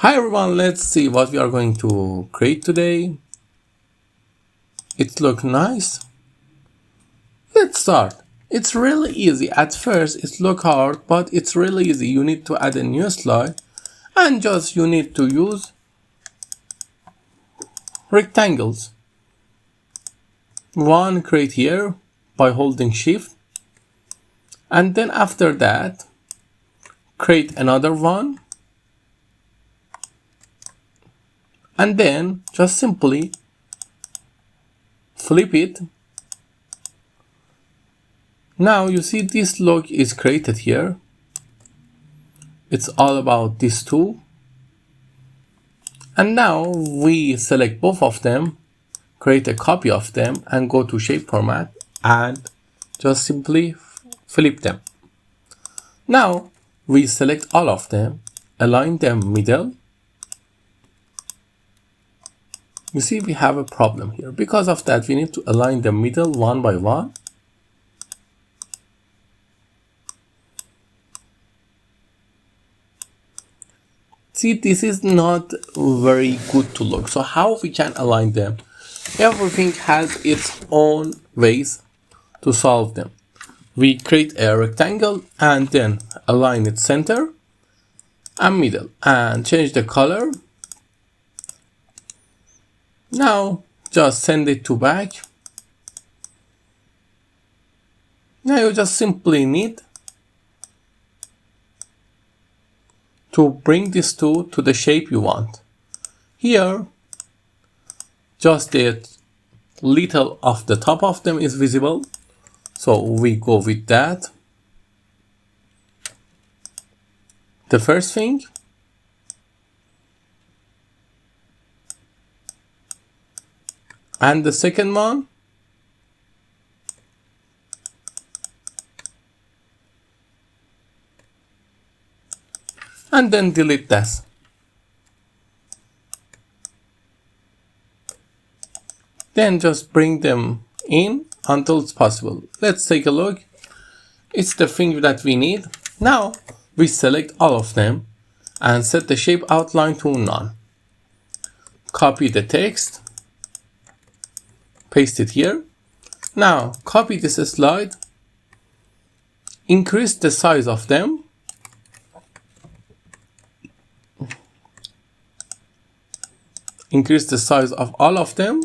Hi everyone, let's see what we are going to create today. It looks nice. Let's start. It's really easy. At first it looks hard, but it's really easy. You need to add a new slide and just you need to use rectangles. One create here by holding shift, and then after that create another one. And then just simply flip it. Now you see this log is created here. It's all about these two. And now we select both of them, create a copy of them and go to shape format and just simply flip them. Now we select all of them, align them middle. You see we have a problem here. Because of that, we need to align the middle one by one. See, this is not very good to look. So how we can align them? Everything has its own ways to solve them. We create a rectangle and then align its center and middle and change the color. Now just send it to back. Now you just simply need to bring these two to the shape you want. Here just the little of the top of them is visible, so we go with that. The first thing, and the second one, and then delete this. Then just bring them in until it's possible. Let's take a look. It's the thing that we need. Now we select all of them and set the shape outline to none. Copy the text. Paste it here. Now copy this slide, increase the size of them, increase the size of all of them,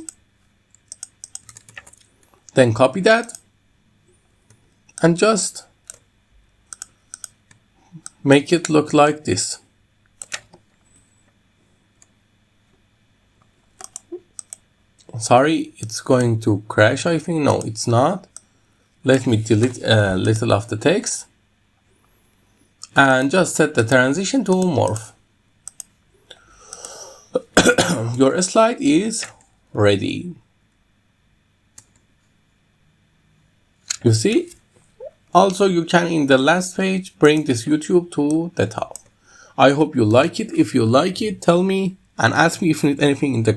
then copy that and just make it look like this. Sorry, it's going to crash, I think. No, it's not. Let me delete a little of the text and just set the transition to morph. Your slide is ready. You see? Also, you can in the last page bring this YouTube to the top. I hope you like it. If you like it, tell me and ask me if you need anything in the